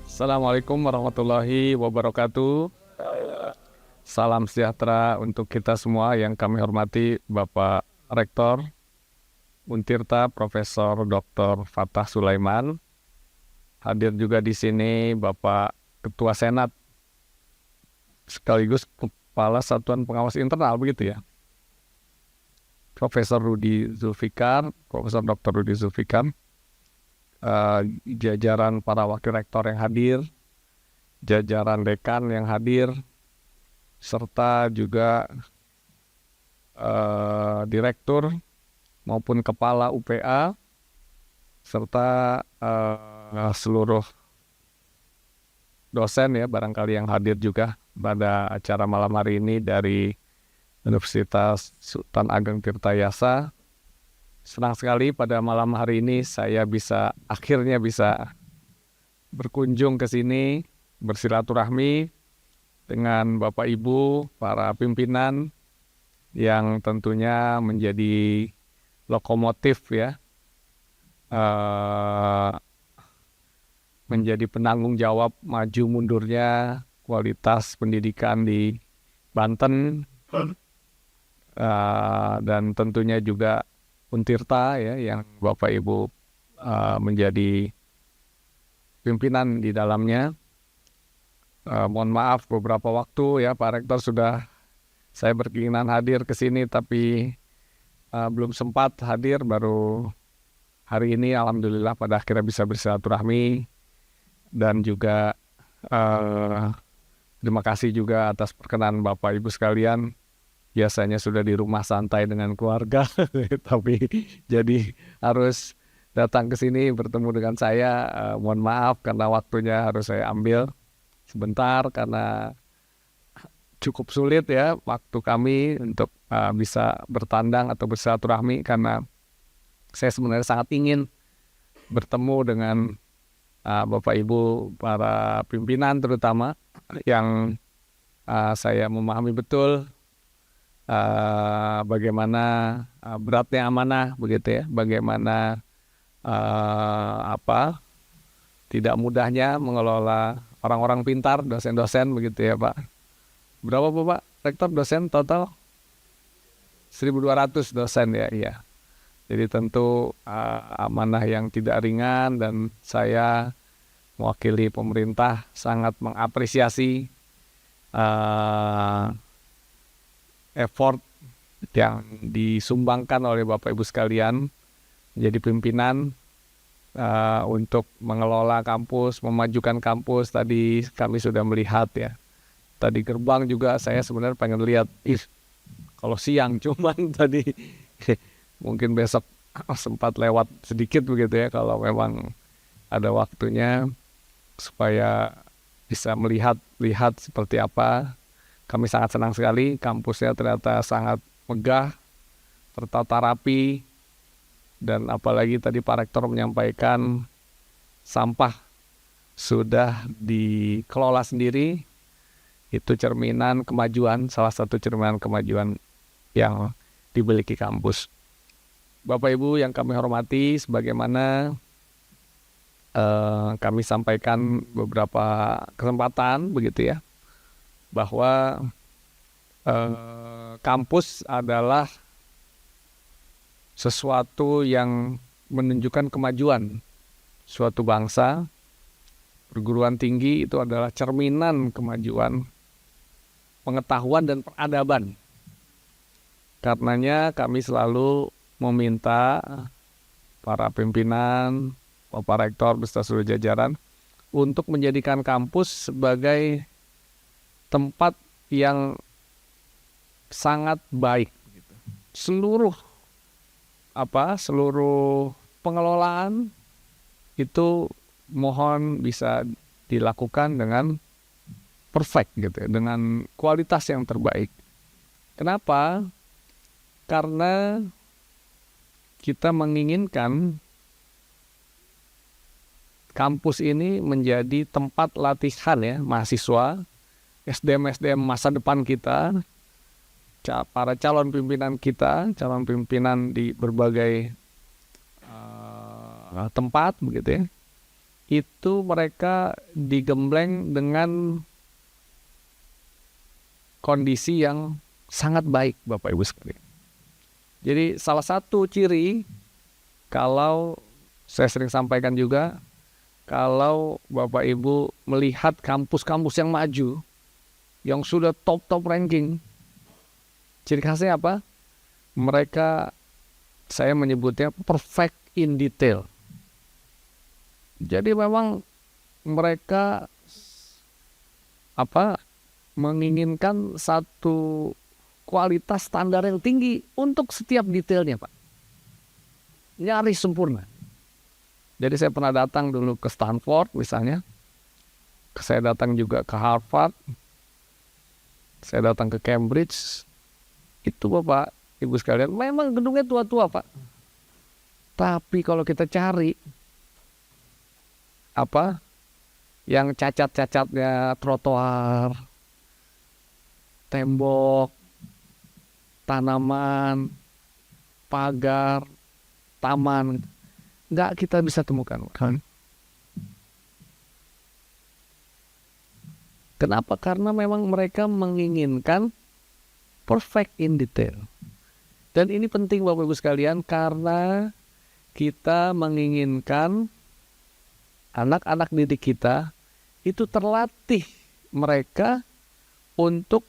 Assalamualaikum warahmatullahi wabarakatuh. Salam sejahtera untuk kita semua yang kami hormati Bapak Rektor Untirta Profesor Dr. Fathah Sulaiman. Hadir juga di sini Bapak Ketua Senat sekaligus Kepala Satuan Pengawas Internal, begitu ya, Profesor Dr. Rudi Zulfikar, jajaran para wakil rektor yang hadir, jajaran dekan yang hadir, serta juga direktur maupun kepala UPA, serta seluruh dosen ya barangkali yang hadir juga pada acara malam hari ini dari Universitas Sultan Ageng Tirtayasa. Senang sekali pada malam hari ini saya akhirnya bisa berkunjung ke sini, bersilaturahmi dengan Bapak Ibu, para pimpinan yang tentunya menjadi lokomotif ya, menjadi penanggung jawab maju mundurnya kualitas pendidikan di Banten, dan tentunya juga Untirta ya, yang Bapak Ibu menjadi pimpinan di dalamnya. Mohon maaf beberapa waktu ya Pak Rektor saya berkeinginan hadir ke sini tapi belum sempat hadir, baru hari ini alhamdulillah pada akhirnya bisa bersilaturahmi, dan juga terima kasih juga atas perkenan Bapak Ibu sekalian. Biasanya sudah di rumah santai dengan keluarga, tapi jadi harus datang ke sini bertemu dengan saya. Mohon maaf karena waktunya harus saya ambil sebentar karena cukup sulit ya waktu kami untuk bisa bertandang atau bersilaturahmi, karena saya sebenarnya sangat ingin bertemu dengan Bapak Ibu para pimpinan terutama yang saya memahami betul bagaimana beratnya amanah begitu ya, bagaimana tidak mudahnya mengelola orang-orang pintar, dosen-dosen begitu ya Pak. Berapa Bapak Rektor dosen total? 1.200 dosen ya, iya. Jadi tentu amanah yang tidak ringan, dan saya mewakili pemerintah sangat mengapresiasi effort yang disumbangkan oleh Bapak Ibu sekalian menjadi pimpinan untuk mengelola kampus, memajukan kampus. Tadi kami sudah melihat ya, tadi gerbang juga saya sebenarnya pengen lihat kalau siang, cuman tadi mungkin besok sempat lewat sedikit begitu ya kalau memang ada waktunya, supaya bisa lihat seperti apa. Kami sangat senang sekali, kampusnya ternyata sangat megah, tertata rapi, dan apalagi tadi Pak Rektor menyampaikan sampah sudah dikelola sendiri. Itu cerminan kemajuan, salah satu cerminan kemajuan yang dimiliki kampus. Bapak Ibu yang kami hormati, sebagaimana kami sampaikan beberapa kesempatan begitu ya, bahwa kampus adalah sesuatu yang menunjukkan kemajuan suatu bangsa. Perguruan tinggi itu adalah cerminan kemajuan pengetahuan dan peradaban. Karenanya kami selalu meminta para pimpinan, Bapak Rektor beserta seluruh jajaran untuk menjadikan kampus sebagai tempat yang sangat baik. Seluruh pengelolaan itu mohon bisa dilakukan dengan perfect gitu ya, dengan kualitas yang terbaik. Kenapa? Karena kita menginginkan kampus ini menjadi tempat latihan ya mahasiswa, SDM masa depan kita, para calon pimpinan kita, calon pimpinan di berbagai tempat begitu ya, itu mereka digembleng dengan kondisi yang sangat baik, Bapak Ibu sekalian. Jadi salah satu ciri, kalau saya sering sampaikan juga, kalau Bapak Ibu melihat kampus-kampus yang maju, yang sudah top ranking, ciri khasnya apa? Mereka, saya menyebutnya perfect in detail. Jadi memang mereka menginginkan satu kualitas standar yang tinggi untuk setiap detailnya, Pak. Nyaris sempurna. Jadi saya pernah datang dulu ke Stanford misalnya. Saya datang juga ke Harvard. Saya datang ke Cambridge. Itu Bapak Ibu sekalian, memang gedungnya tua-tua, Pak. Tapi kalau kita cari yang cacat-cacatnya trotoar, tembok, tanaman, pagar, taman, nggak kita bisa temukan, kan? Kenapa? Karena memang mereka menginginkan perfect in detail. Dan ini penting Bapak Ibu sekalian, karena kita menginginkan anak-anak didik kita itu terlatih mereka untuk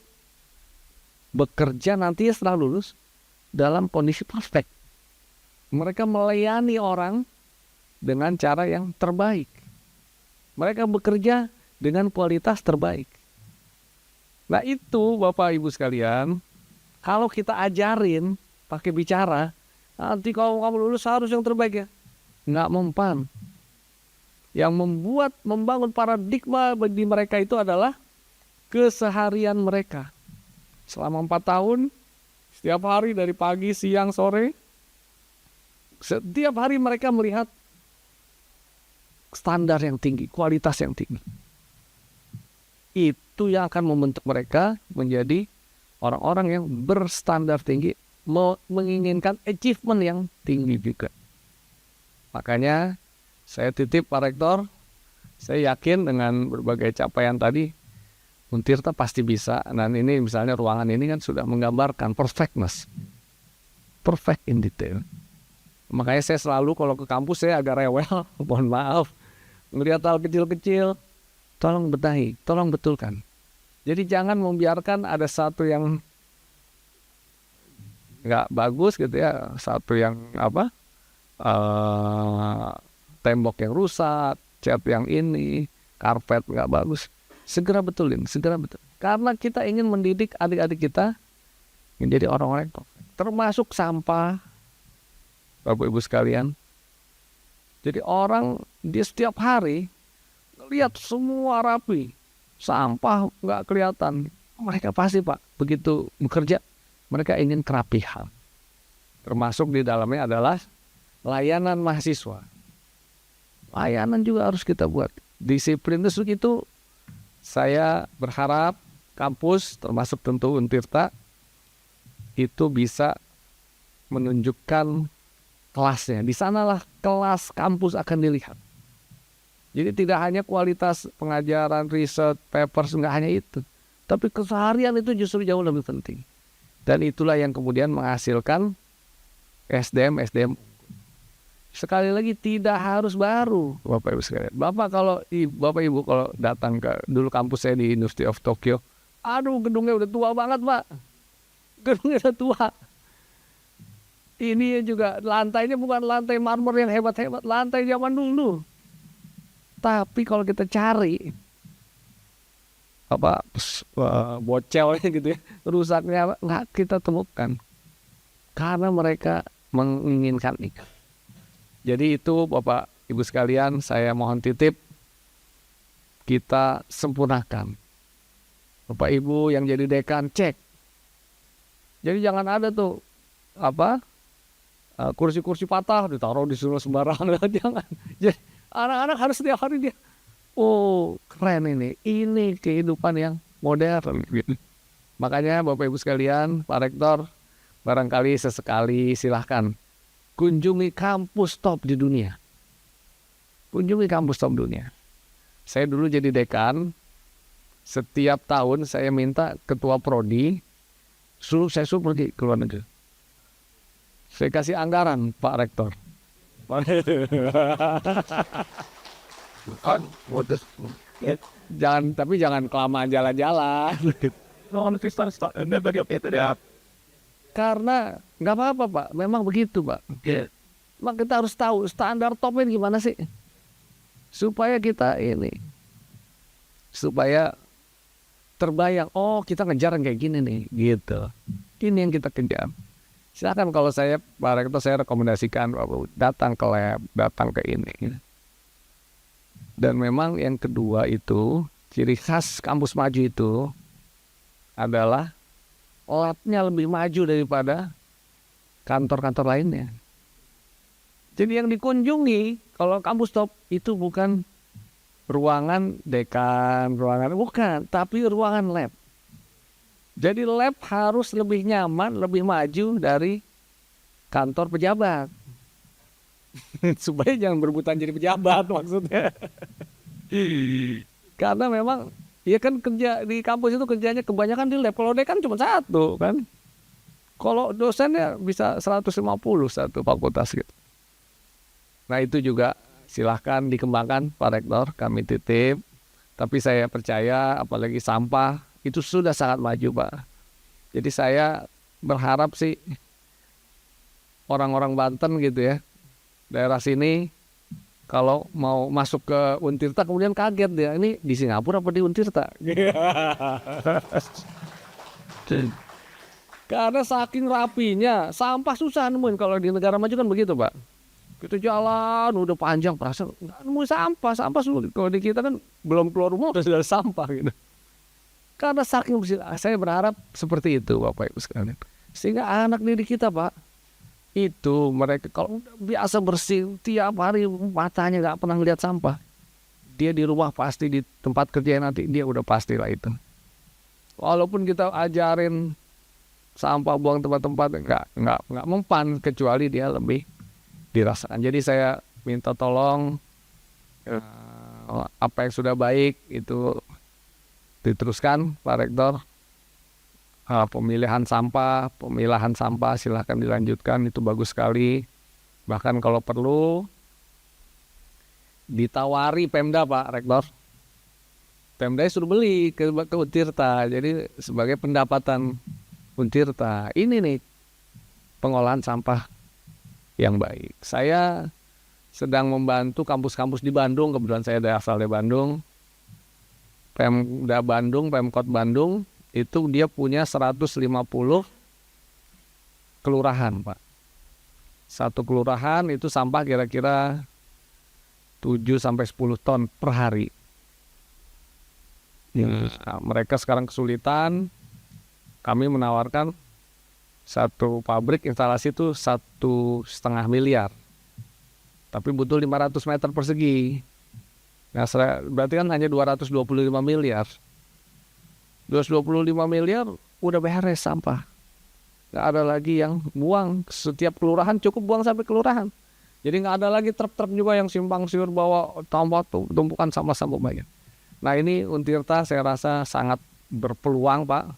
bekerja nanti setelah lulus dalam kondisi perfect. Mereka melayani orang dengan cara yang terbaik. Mereka bekerja dengan kualitas terbaik. Nah itu Bapak Ibu sekalian, kalau kita ajarin pakai bicara, nanti kalau kamu lulus harus yang terbaik ya. Nggak mempan. Yang membangun paradigma bagi mereka itu adalah keseharian mereka. Selama 4 tahun, setiap hari dari pagi, siang, sore, setiap hari mereka melihat standar yang tinggi, kualitas yang tinggi. Itu yang akan membentuk mereka menjadi orang-orang yang berstandar tinggi, menginginkan achievement yang tinggi juga. Makanya saya titip Pak Rektor, saya yakin dengan berbagai capaian tadi, Untirta pasti bisa. Dan ini misalnya ruangan ini kan sudah menggambarkan perfectness, perfect in detail. Makanya saya selalu kalau ke kampus saya agak rewel, mohon maaf, ngelihat hal kecil-kecil, tolong benahi, tolong betulkan. Jadi jangan membiarkan ada satu yang nggak bagus gitu ya, satu yang tembok yang rusak, cat yang ini, karpet nggak bagus. Segera betulin, segera betul. Karena kita ingin mendidik adik-adik kita menjadi orang-orang yang perfect. Termasuk sampah, Bapak Ibu sekalian. Jadi orang di setiap hari lihat semua rapi, sampah nggak kelihatan. Mereka pasti Pak, begitu bekerja, mereka ingin kerapihan. Termasuk di dalamnya adalah layanan mahasiswa. Layanan juga harus kita buat. Disiplin itu saya berharap kampus, termasuk tentu Untirta, itu bisa menunjukkan kelasnya. Di sanalah kelas kampus akan dilihat. Jadi tidak hanya kualitas pengajaran, riset, papers, nggak hanya itu. Tapi keseharian itu justru jauh lebih penting. Dan itulah yang kemudian menghasilkan SDM. Sekali lagi tidak harus baru, Bapak Ibu sekalian. Bapak Ibu kalau datang ke dulu kampus saya di University of Tokyo, aduh gedungnya udah tua banget Pak. Gedungnya udah tua. Ini juga lantainya bukan lantai marmer yang hebat-hebat, lantai zaman dulu. Tapi kalau kita cari bocelnya gitu ya, rusaknya nggak kita temukan. Karena mereka menginginkan itu. Jadi itu Bapak Ibu sekalian, saya mohon titip kita sempurnakan. Bapak Ibu yang jadi dekan cek. Jadi jangan ada tuh kursi-kursi patah ditaruh di sembarangan. Jangan. Jadi anak-anak harus setiap hari dia, oh keren ini kehidupan yang modern. Makanya Bapak Ibu sekalian, Pak Rektor, barangkali sesekali silahkan kunjungi kampus top di dunia. kunjungi kampus top dunia. Saya dulu jadi dekan, setiap tahun saya minta ketua prodi saya suruh pergi ke luar negeri. Saya kasih anggaran Pak Rektor. Jangan kelamaan jalan-jalan. Karena nggak apa-apa Pak, memang begitu Pak. Mak kita harus tahu standar topnya gimana sih, supaya kita supaya terbayang, oh kita ngejar yang kayak gini nih, gitu. Ini yang kita kejar. Silakan kalau saya Pak Rektor, saya rekomendasikan datang ke lab, datang ke ini. Dan memang yang kedua itu, ciri khas kampus maju itu adalah labnya lebih maju daripada kantor-kantor lainnya. Jadi yang dikunjungi kalau kampus top itu bukan ruangan dekan, bukan, tapi ruangan lab. Jadi lab harus lebih nyaman, lebih maju dari kantor pejabat. Supaya jangan berebutan jadi pejabat maksudnya. Karena memang ya kan kerja di kampus itu kerjanya kebanyakan di lab. Kalau dekan cuma satu kan. Kalau dosennya bisa 150 satu fakultas gitu. Nah itu juga silahkan dikembangkan Pak Rektor, kami titip. Tapi saya percaya apalagi sampah itu sudah sangat maju Pak. Jadi saya berharap sih orang-orang Banten gitu ya, daerah sini kalau mau masuk ke Untirta kemudian kaget dia, ini di Singapura apa di Untirta? Karena saking rapinya, sampah susah nemuin. Kalau di negara maju kan begitu Pak. Kita jalan udah panjang perasaan nggak nemu sampah sulit. Kalau di kita kan belum keluar rumah udah ada sampah gitu. Karena saking bersih, saya berharap seperti itu Bapak Ibu sekalian. Sehingga anak didik kita Pak, itu mereka kalau biasa bersih tiap hari matanya nggak pernah lihat sampah. Dia di rumah pasti di tempat kerja nanti dia udah pastilah itu. Walaupun kita ajarin sampah buang tempat-tempat nggak mempan kecuali dia lebih dirasakan. Jadi saya minta tolong apa yang sudah baik itu diteruskan Pak Rektor. Pemilahan sampah silahkan dilanjutkan, itu bagus sekali. Bahkan kalau perlu ditawari Pemda Pak Rektor. Pemda suruh beli ke Untirta, jadi sebagai pendapatan Untirta. Ini nih pengolahan sampah yang baik. Saya sedang membantu kampus-kampus di Bandung, kebetulan saya asal dari Bandung. Pemda Bandung, Pemkot Bandung, itu dia punya 150 kelurahan, Pak. Satu kelurahan itu sampah kira-kira 7-10 ton per hari. Nah, mereka sekarang kesulitan, kami menawarkan satu pabrik instalasi itu 1,5 miliar. Tapi butuh 500 meter persegi. Nah, berarti kan hanya 225 miliar. 225 miliar udah beres sampah. Nggak ada lagi yang buang. Setiap kelurahan cukup buang sampai kelurahan. Jadi nggak ada lagi truk-truk juga yang simpang siur bawa tambah tumpukan sampah-sampah banyak. Nah ini Untirta saya rasa sangat berpeluang Pak.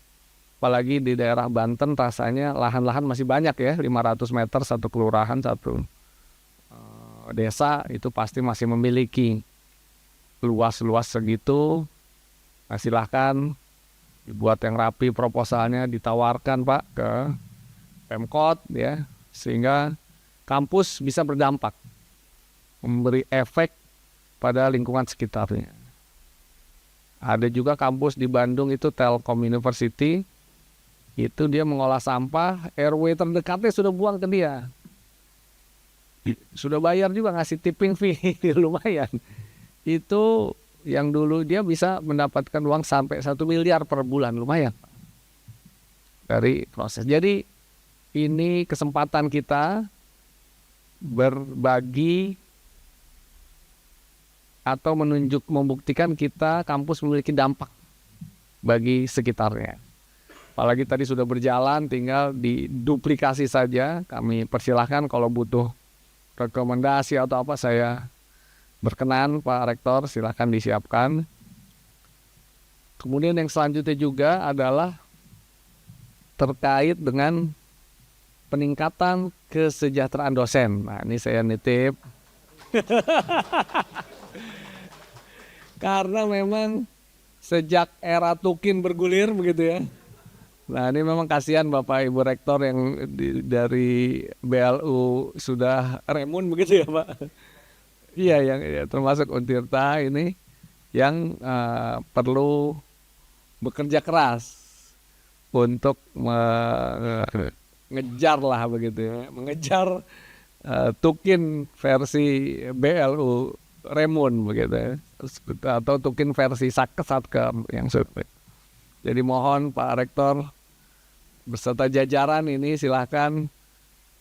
Apalagi di daerah Banten rasanya lahan-lahan masih banyak ya. 500 meter satu kelurahan, satu desa itu pasti masih memiliki luas-luas segitu. Nah silahkan dibuat yang rapi proposalnya, ditawarkan Pak ke Pemkot ya, sehingga kampus bisa berdampak, memberi efek pada lingkungan sekitarnya. Ada juga kampus di Bandung itu Telkom University, itu dia mengolah sampah, RW terdekatnya sudah buang ke dia. Sudah bayar juga, ngasih tipping fee lumayan. Itu yang dulu dia bisa mendapatkan uang sampai 1 miliar per bulan, lumayan dari proses. Jadi ini kesempatan kita berbagi atau membuktikan kita kampus memiliki dampak bagi sekitarnya. Apalagi tadi sudah berjalan, tinggal diduplikasi saja. Kami persilahkan kalau butuh rekomendasi atau apa, saya berkenan Pak Rektor, silakan disiapkan. Kemudian yang selanjutnya juga adalah terkait dengan peningkatan kesejahteraan dosen. Nah, ini saya nitip. Karena memang sejak era Tukin bergulir begitu ya. Nah, ini memang kasihan Bapak Ibu Rektor yang dari BLU sudah remun begitu ya Pak. Iya, yang termasuk Untirta ini yang perlu bekerja keras untuk mengejar lah begitu ya, mengejar Tukin versi BLU Remun begitu ya, atau Tukin versi Satker yang survei. Jadi mohon Pak Rektor beserta jajaran ini silahkan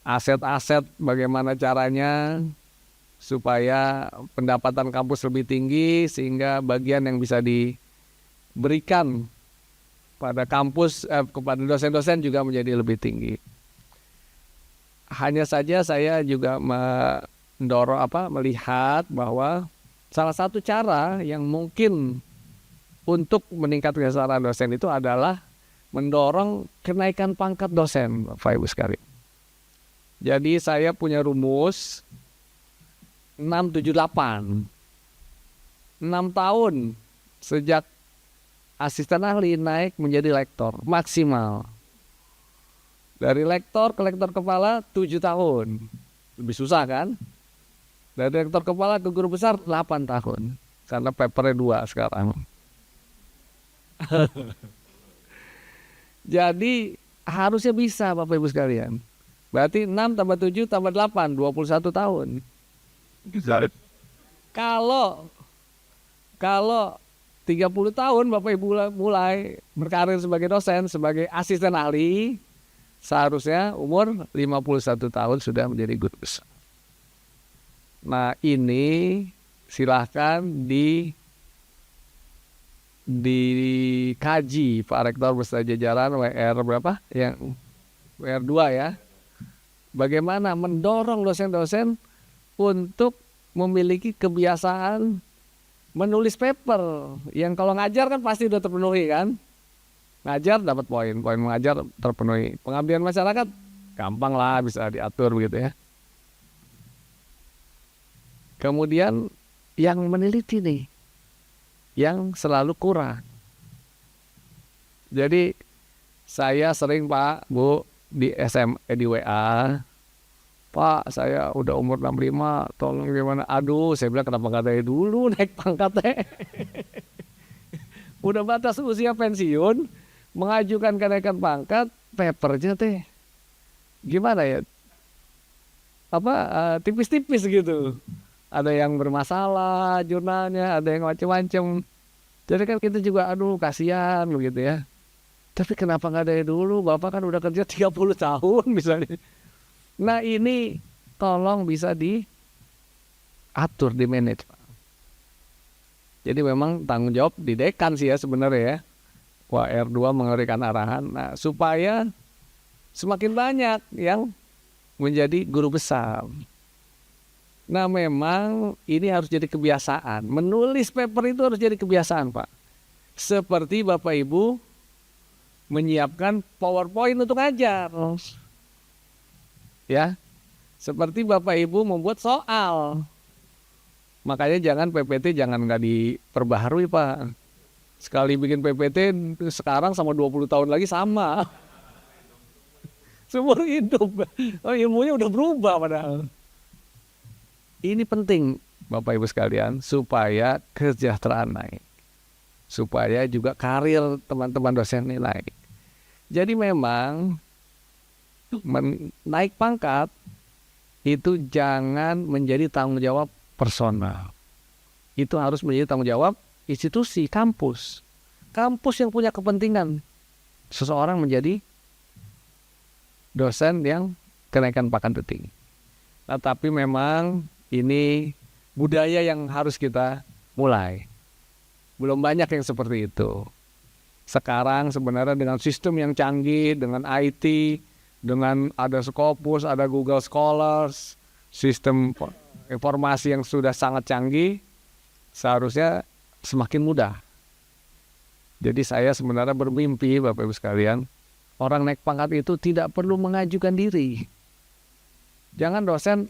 aset-aset bagaimana caranya supaya pendapatan kampus lebih tinggi sehingga bagian yang bisa diberikan pada kampus kepada dosen-dosen juga menjadi lebih tinggi. Hanya saja saya juga melihat bahwa salah satu cara yang mungkin untuk meningkatkan kesejahteraan dosen itu adalah mendorong kenaikan pangkat dosen, Bapak Ibu sekalian. Jadi saya punya rumus 678. 6 tahun sejak asisten ahli naik menjadi lektor maksimal. Dari lektor ke lektor kepala 7 tahun. Lebih susah kan? Dari lektor kepala ke guru besar 8 tahun. Karena papernya 2 sekarang. Jadi harusnya bisa Bapak Ibu sekalian. Berarti 6 tambah 7 tambah 8, 21 tahun. Kalau 30 tahun Bapak Ibu mulai berkarir sebagai dosen, sebagai asisten ahli, seharusnya umur 51 tahun sudah menjadi guru besar. Nah, ini silahkan dikaji Pak Rektor beserta jajaran WR berapa? Yang WR 2 ya. Bagaimana mendorong dosen-dosen untuk memiliki kebiasaan menulis paper yang kalau ngajar kan pasti udah terpenuhi kan. Ngajar dapat poin mengajar terpenuhi. Pengabdian masyarakat gampang lah, bisa diatur begitu ya. Kemudian yang meneliti nih, yang selalu kurang. Jadi saya sering Pak, Bu, di di WA, Pak, saya udah umur 65, tolong gimana? Aduh, saya bilang kenapa nggak dari dulu naik pangkatnya? Udah batas usia pensiun, mengajukan kenaikan pangkat, papernya teh gimana ya? Tipis-tipis gitu. Ada yang bermasalah jurnalnya, ada yang macam-macam. Jadi kan kita juga, aduh kasihan begitu ya. Tapi kenapa nggak dari dulu? Bapak kan udah kerja 30 tahun misalnya. Nah ini tolong bisa diatur, di manage. Jadi memang tanggung jawab di dekan sih ya sebenarnya ya. WR2 memberikan arahan. Nah supaya semakin banyak yang menjadi guru besar. Nah memang ini harus jadi kebiasaan. Menulis paper itu harus jadi kebiasaan Pak. Seperti Bapak Ibu menyiapkan PowerPoint untuk ngajar. Ya, seperti Bapak Ibu membuat soal. Makanya jangan PPT jangan nggak diperbaharui Pak. Sekali bikin PPT sekarang sama 20 tahun lagi sama. Seumur hidup. Oh, ilmunya udah berubah padahal. Ini penting Bapak Ibu sekalian supaya kesejahteraan naik. Supaya juga karir teman-teman dosen ini naik. Jadi memang naik pangkat itu jangan menjadi tanggung jawab personal. Itu harus menjadi tanggung jawab institusi, kampus. Kampus yang punya kepentingan seseorang menjadi dosen yang kenaikan pangkat tertinggi. Nah, tapi memang ini budaya yang harus kita mulai. Belum banyak yang seperti itu. Sekarang sebenarnya dengan sistem yang canggih, dengan IT, dengan ada Scopus, ada Google Scholars, sistem informasi yang sudah sangat canggih, seharusnya semakin mudah. Jadi saya sebenarnya bermimpi, Bapak Ibu sekalian, orang naik pangkat itu tidak perlu mengajukan diri. Jangan dosen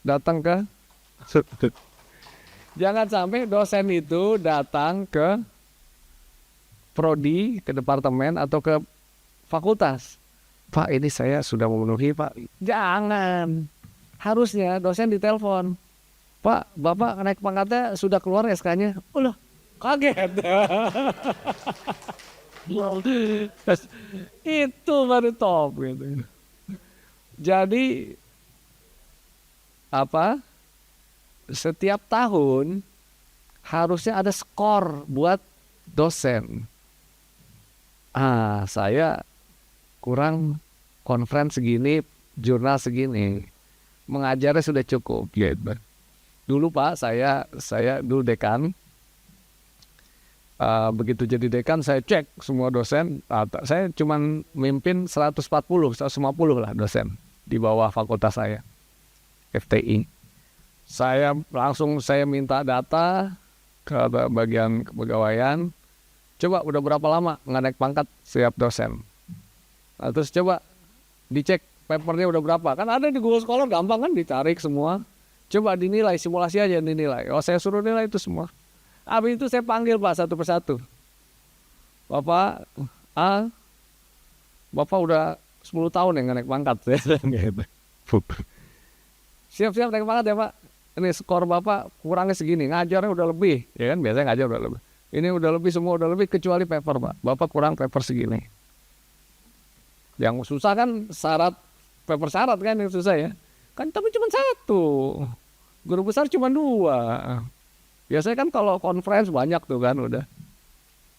datang ke jangan sampai dosen itu datang ke prodi, ke departemen atau ke fakultas. Pak, ini saya sudah memenuhi, Pak. Jangan. Harusnya dosen ditelepon. Pak, Bapak naik pangkatnya sudah keluar SK-nya. Oh loh, kaget. Itu baru top gitu. Jadi apa? Setiap tahun harusnya ada skor buat dosen. Saya kurang conference segini, jurnal segini. Mengajarnya sudah cukup gitu. Dulu Pak, saya dulu dekan. Begitu jadi dekan saya cek semua dosen, saya cuman mimpin 140, 150 lah dosen di bawah fakultas saya, FTI. Saya minta data ke bagian kepegawaian, coba udah berapa lama nggak naik pangkat setiap dosen. Nah, terus coba dicek papernya udah berapa, kan ada di Google Scholar, gampang kan ditarik semua. Coba dinilai, simulasi aja dinilai. Saya suruh nilai itu semua. Habis itu saya panggil Pak satu persatu. Bapak, Bapak udah 10 tahun yang naik pangkat. Siap-siap naik pangkat ya Pak. Ini skor Bapak kurangnya segini, ngajarnya udah lebih. Ya kan, biasanya ngajar udah lebih. Ini udah lebih, semua udah lebih, kecuali paper Pak. Bapak kurang paper segini. Yang susah kan paper syarat kan yang susah ya. Kan tapi cuma satu. Guru besar cuma 2. Biasanya kan kalau conference banyak tuh kan udah.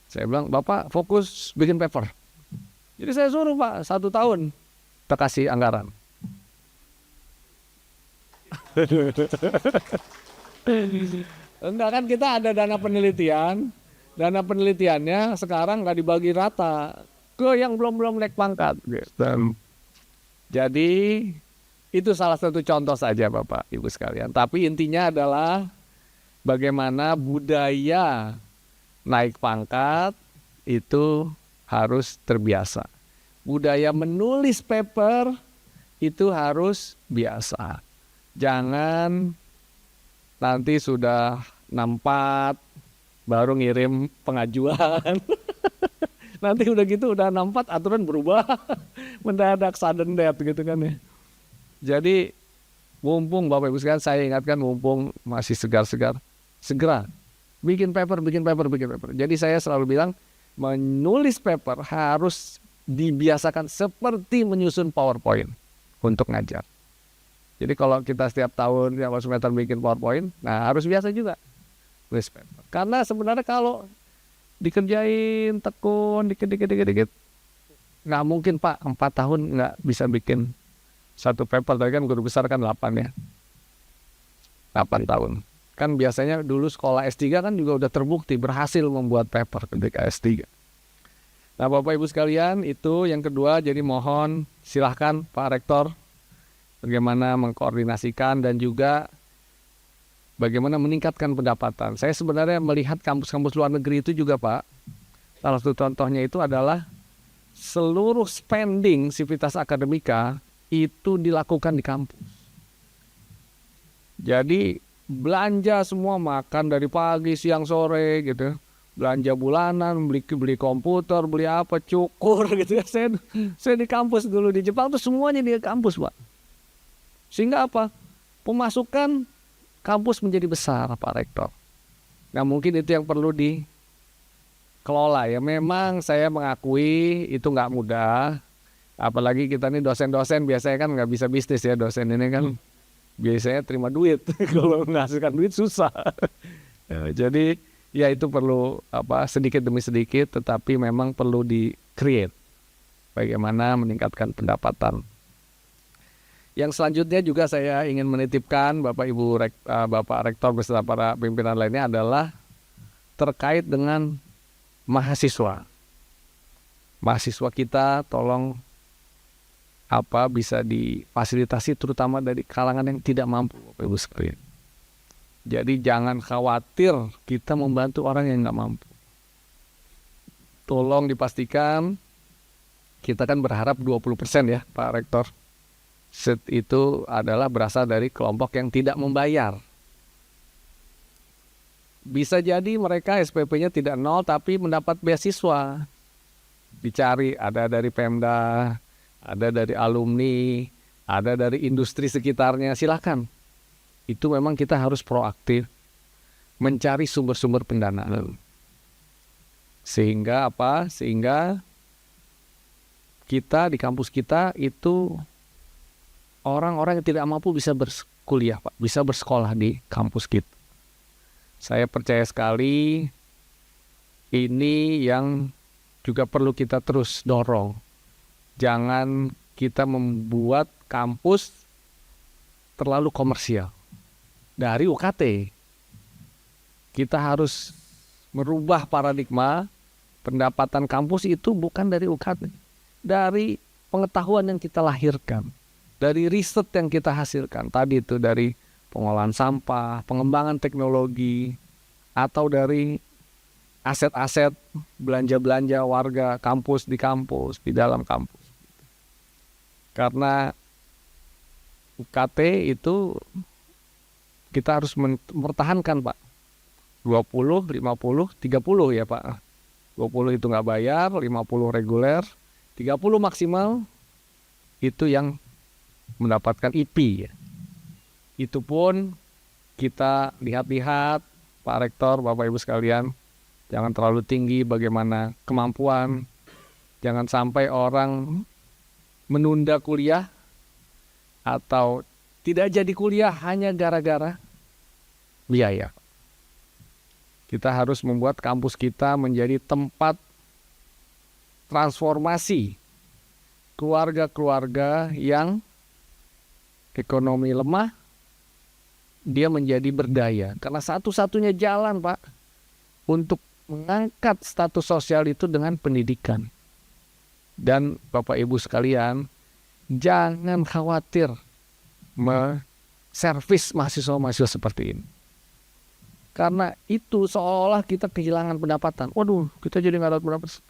Saya bilang, Bapak fokus bikin paper. Jadi saya suruh Pak, 1 tahun kita kasih anggaran. Enggak kan, kita ada dana penelitian. Dana penelitiannya sekarang nggak dibagi rata ke yang belum naik pangkat. Jadi itu salah satu contoh saja Bapak Ibu sekalian. Tapi intinya adalah bagaimana budaya naik pangkat itu harus terbiasa. Budaya menulis paper itu harus biasa. Jangan nanti sudah 64 baru ngirim pengajuan. Nanti udah gitu udah 64 aturan berubah. Mendadak sudden death gitu kan ya. Jadi mumpung Bapak Ibu sekalian, saya ingatkan mumpung masih segar-segar, segera bikin paper. Jadi saya selalu bilang menulis paper harus dibiasakan seperti menyusun PowerPoint untuk ngajar. Jadi kalau kita setiap tahun yang semester bikin PowerPoint, nah harus biasa juga tulis paper. Karena sebenarnya kalau dikerjain tekun dikit, nggak mungkin Pak 4 tahun nggak bisa bikin satu paper. Tadi kan guru besar kan 8 ya, 8 tahun. Kan biasanya dulu sekolah S3 kan juga udah terbukti berhasil membuat paper ketika S3. Nah Bapak Ibu sekalian, itu yang kedua. Jadi mohon silahkan Pak Rektor bagaimana mengkoordinasikan dan juga bagaimana meningkatkan pendapatan. Saya sebenarnya melihat kampus-kampus luar negeri itu juga Pak, salah satu contohnya itu adalah seluruh spending sivitas akademika itu dilakukan di kampus. Jadi belanja semua, makan dari pagi, siang, sore gitu. Belanja bulanan, beli komputer, beli apa, cukur gitu ya. Saya di kampus dulu di Jepang tuh semuanya di kampus Pak. Sehingga apa? Pemasukan kampus menjadi besar Pak Rektor. Nah mungkin itu yang perlu dikelola ya. Memang saya mengakui itu nggak mudah. Apalagi kita nih dosen-dosen biasanya kan nggak bisa bisnis ya. Dosen ini kan biasanya terima duit. Kalau menghasilkan duit susah. Jadi ya itu perlu sedikit demi sedikit, tetapi memang perlu di-create. Bagaimana meningkatkan pendapatan. Yang selanjutnya juga saya ingin menitipkan Bapak Ibu Bapak Rektor beserta para pimpinan lainnya adalah terkait dengan mahasiswa. Mahasiswa kita tolong bisa difasilitasi terutama dari kalangan yang tidak mampu, Bapak Ibu sekalian. Jadi jangan khawatir kita membantu orang yang nggak mampu. Tolong dipastikan, kita kan berharap 20% ya Pak Rektor. Itu adalah berasal dari kelompok yang tidak membayar. Bisa jadi mereka SPP-nya tidak nol tapi mendapat beasiswa. Dicari, ada dari Pemda, ada dari alumni, ada dari industri sekitarnya, silakan. Itu memang kita harus proaktif mencari sumber-sumber pendanaan. Sehingga apa? Sehingga kita di kampus kita itu orang-orang yang tidak mampu bisa berkuliah, Pak, bisa bersekolah di kampus kita. Saya percaya sekali ini yang juga perlu kita terus dorong. Jangan kita membuat kampus terlalu komersial. Dari UKT, kita harus merubah paradigma pendapatan kampus itu bukan dari UKT. Dari pengetahuan yang kita lahirkan. Dari riset yang kita hasilkan. Tadi itu dari pengolahan sampah, pengembangan teknologi, atau dari aset-aset belanja-belanja warga kampus, di dalam kampus. Karena UKT itu kita harus mempertahankan, Pak. 20, 50, 30 ya, Pak. 20 itu nggak bayar, 50 reguler, 30 maksimal itu yang mendapatkan IP ya. Itu pun kita lihat-lihat, Pak Rektor, Bapak Ibu sekalian, jangan terlalu tinggi bagaimana kemampuan. Jangan sampai orang menunda kuliah atau tidak jadi kuliah hanya gara-gara biaya. Kita harus membuat kampus kita menjadi tempat transformasi keluarga-keluarga yang ekonomi lemah, dia menjadi berdaya. Karena satu-satunya jalan, Pak, untuk mengangkat status sosial itu dengan pendidikan. Dan Bapak Ibu sekalian, jangan khawatir servis mahasiswa-mahasiswa seperti ini. Karena itu seolah kita kehilangan pendapatan. Waduh, kita jadi nggak dapat pendapatan.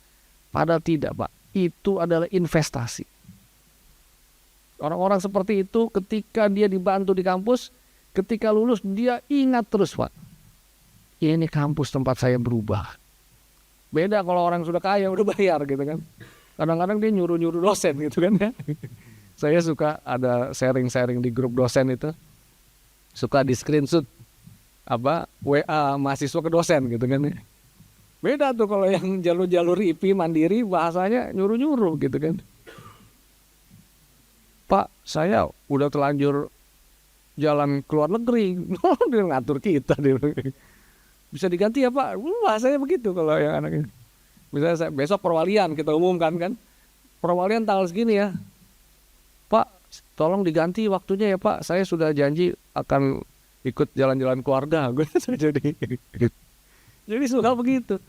Padahal tidak, Pak. Itu adalah investasi. Orang-orang seperti itu ketika dia dibantu di kampus, ketika lulus dia ingat terus, Pak. Ini kampus tempat saya berubah. Beda kalau orang sudah kaya, udah bayar gitu kan. Kadang-kadang dia nyuruh-nyuruh dosen gitu kan ya. Saya suka ada sharing-sharing di grup dosen itu. Suka di screenshot WA mahasiswa ke dosen gitu kan ya. Beda tuh kalau yang jalur-jalur IP mandiri bahasanya nyuruh-nyuruh gitu kan. Pak, saya udah telanjur jalan ke luar negeri. Dia ngatur kita. Bisa diganti ya Pak? Bahasanya begitu kalau yang anak ini. Misalnya besok perwalian kita umumkan kan. Perwalian tanggal segini ya. Pak, tolong diganti waktunya ya Pak. Saya sudah janji akan ikut jalan-jalan keluarga. Jadi suka begitu.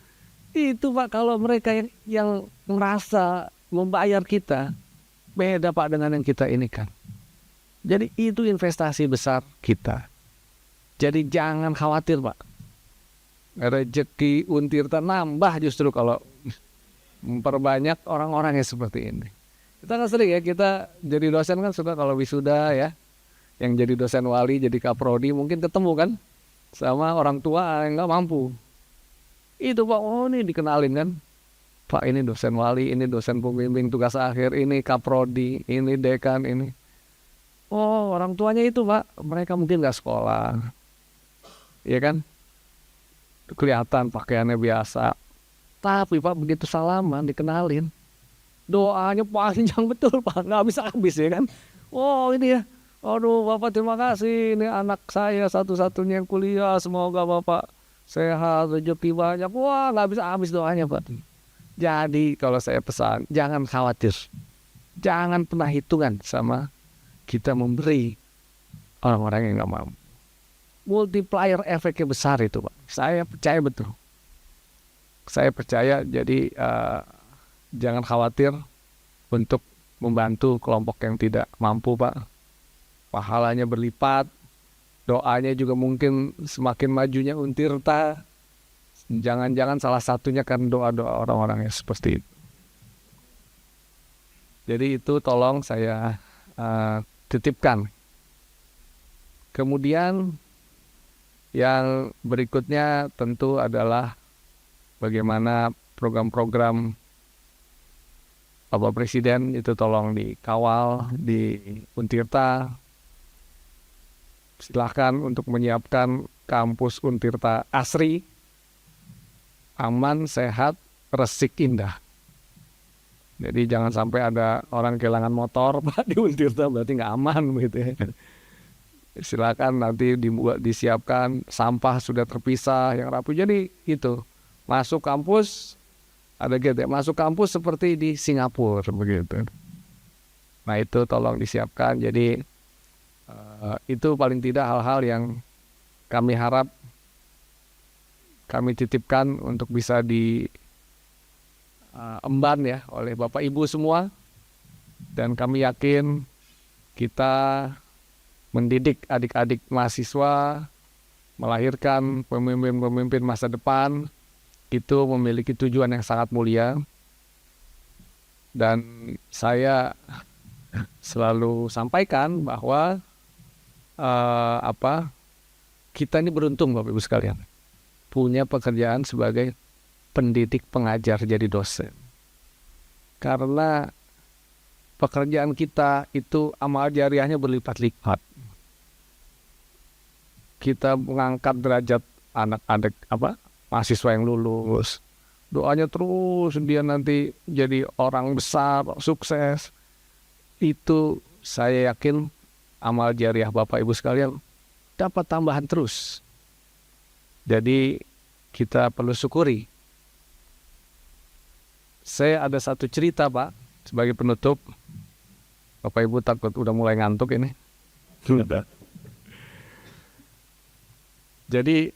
Itu Pak, kalau mereka yang merasa membayar kita, beda Pak dengan yang kita ini kan. Jadi itu investasi besar kita. Jadi jangan khawatir Pak. Rezeki Untirta nambah justru kalau memperbanyak orang-orang yang seperti ini. Kita kan sering ya, kita jadi dosen kan suka kalau wisuda ya. Yang jadi dosen wali, jadi kaprodi mungkin ketemu kan sama orang tua yang nggak mampu. Itu Pak, oh ini dikenalin kan. Pak ini dosen wali, ini dosen pembimbing tugas akhir, ini kaprodi, ini dekan, ini. Oh orang tuanya itu Pak, mereka mungkin nggak sekolah. Iya kan? Kelihatan pakaiannya biasa. Tapi Pak begitu salaman, dikenalin. Doanya panjang betul Pak, nggak habis-habis ya kan. Oh ini ya, aduh Bapak terima kasih, ini anak saya satu-satunya yang kuliah, semoga Bapak sehat, rezeki banyak. Wah nggak habis-habis doanya Pak. Jadi kalau saya pesan, jangan khawatir. Jangan pernah hitungan sama kita memberi orang-orang yang nggak mampu. Multiplier efeknya besar itu Pak. Saya percaya betul. Saya percaya, jadi jangan khawatir untuk membantu kelompok yang tidak mampu, Pak. Pahalanya berlipat, doanya juga mungkin semakin majunya Untirta. Jangan-jangan salah satunya kan doa-doa orang-orang yang seperti itu. Jadi itu tolong saya titipkan. Kemudian yang berikutnya tentu adalah bagaimana program-program Bapak Presiden itu tolong dikawal di Untirta. Silahkan untuk menyiapkan kampus Untirta asri, aman, sehat, resik, indah. Jadi jangan sampai ada orang kehilangan motor Pak di Untirta, berarti nggak aman gitu ya. Silakan nanti dibuat, disiapkan sampah sudah terpisah yang rapi. Jadi itu masuk kampus ada gitu ya, masuk kampus seperti di Singapura begitu. Nah itu tolong disiapkan. Jadi itu paling tidak hal-hal yang kami harap kami titipkan untuk bisa diemban ya oleh Bapak Ibu semua. Dan kami yakin kita mendidik adik-adik mahasiswa, melahirkan pemimpin-pemimpin masa depan, itu memiliki tujuan yang sangat mulia. Dan saya selalu sampaikan bahwa kita ini beruntung Bapak Ibu sekalian, punya pekerjaan sebagai pendidik pengajar jadi dosen. Karena pekerjaan kita itu amal jariahnya berlipat-lipat. Kita mengangkat derajat anak-anak mahasiswa yang lulus. Doanya terus dia nanti jadi orang besar, sukses. Itu saya yakin amal jariah Bapak Ibu sekalian dapat tambahan terus. Jadi kita perlu syukuri. Saya ada satu cerita Pak sebagai penutup. Bapak Ibu takut udah mulai ngantuk ini. Jadi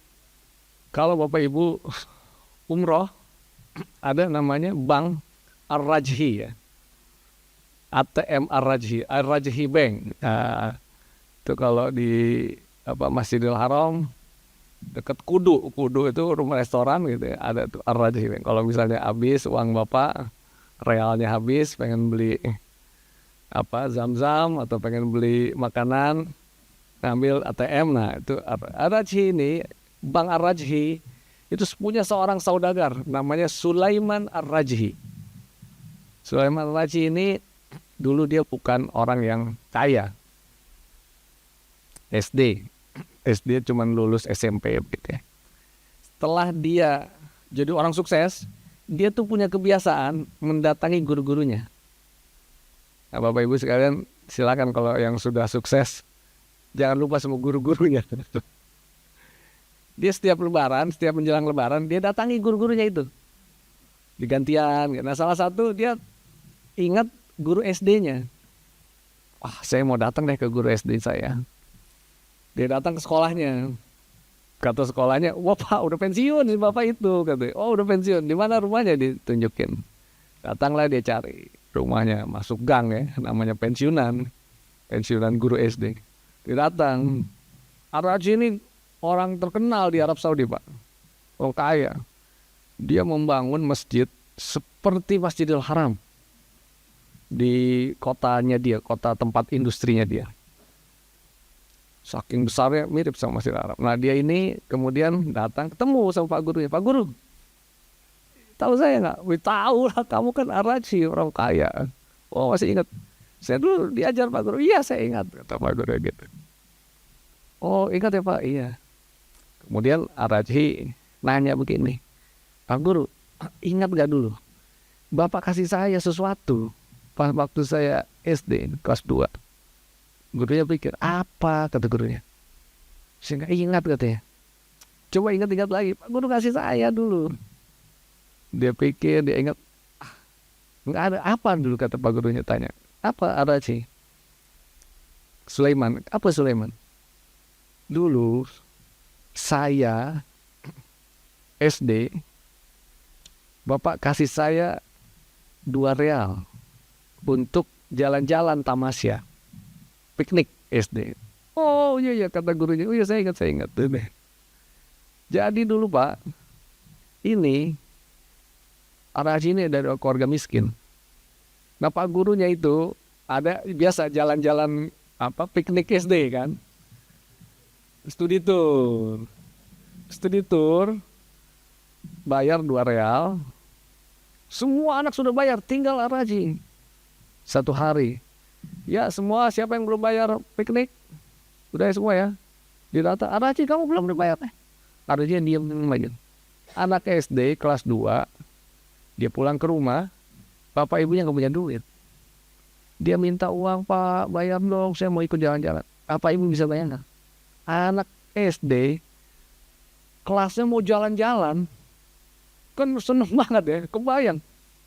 kalau Bapak Ibu umroh, ada namanya Bank Ar-Rajhi ya. ATM Ar-Rajhi, Ar-Rajhi Bank. Nah, itu kalau di Masjidil Haram dekat Kudu itu rumah restoran gitu ya, ada tuh Ar-Rajhi Bank. Kalau misalnya habis uang Bapak, realnya habis, pengen beli Zam-Zam atau pengen beli makanan, ngambil ATM. Nah itu Ar-Rajhi ini, Bank Ar-Rajhi itu punya seorang saudagar namanya Sulaiman Ar-Rajhi. Sulaiman Ar-Rajhi ini dulu dia bukan orang yang kaya. SD cuma lulus SMP gitu ya. Setelah dia jadi orang sukses, dia tuh punya kebiasaan mendatangi guru-gurunya. Nah, Bapak Ibu sekalian, silakan kalau yang sudah sukses, jangan lupa sama guru-gurunya. Dia setiap menjelang lebaran, dia datangi guru-gurunya itu. Digantian. Nah, salah satu dia ingat guru SD-nya. Wah, saya mau datang deh ke guru SD saya. Dia datang ke sekolahnya. Kata sekolahnya, wah Pak, udah pensiun nih Bapak itu. Kata, oh udah pensiun, di mana rumahnya? Ditunjukin. Datanglah dia cari. Rumahnya masuk gang ya, namanya pensiunan guru SD. Dia datang. Ar-Rajhi ini orang terkenal di Arab Saudi Pak, orang kaya. Dia membangun masjid seperti Masjidil Haram di kotanya dia, kota tempat industrinya dia. Saking besarnya mirip sama Masjidil Haram. Nah dia ini kemudian datang ketemu sama Pak Gurunya. Pak Guru, tahu saya nggak? Wih, tahu lah, kamu kan Ar-Rajhi, orang kaya. Oh masih ingat? Saya dulu diajar Pak Guru. Iya saya ingat, kata Pak Guru gitu. Oh ingat ya Pak? Iya. Kemudian Ar-Rajhi nanya begini, Pak Guru, ingat nggak dulu? Bapak kasih saya sesuatu pas waktu saya SD kelas 2. Gurunya pikir, apa? Kata gurunya. Saya nggak ingat katanya. Coba ingat-ingat lagi, Pak Guru kasih saya dulu. Dia pikir, dia ingat, nggak ada apa dulu, kata Pak Gurunya tanya. Apa Ar-Rajhi? Sulaiman, apa Sulaiman? Dulu saya SD, Bapak kasih saya 2 real untuk jalan-jalan tamasya, piknik SD. Oh iya iya kata gurunya, oh iya saya ingat. Jadi dulu Pak, ini Araji ini dari keluarga miskin. Nah Pak gurunya itu ada biasa jalan-jalan piknik SD kan, studi tour, studi tour, bayar 2 real. Semua anak sudah bayar, tinggal Araji 1 hari. Ya semua siapa yang belum bayar piknik, udah ya semua ya. Didata, Araji kamu belum dibayar. Araji yang diem aja. Anak SD kelas 2, dia pulang ke rumah, bapak ibunya nggak punya duit. Dia minta uang, Pak, bayar dong, saya mau ikut jalan-jalan. Apa ibu bisa bayar? Anak SD, kelasnya mau jalan-jalan, kan seneng banget ya, kebayang.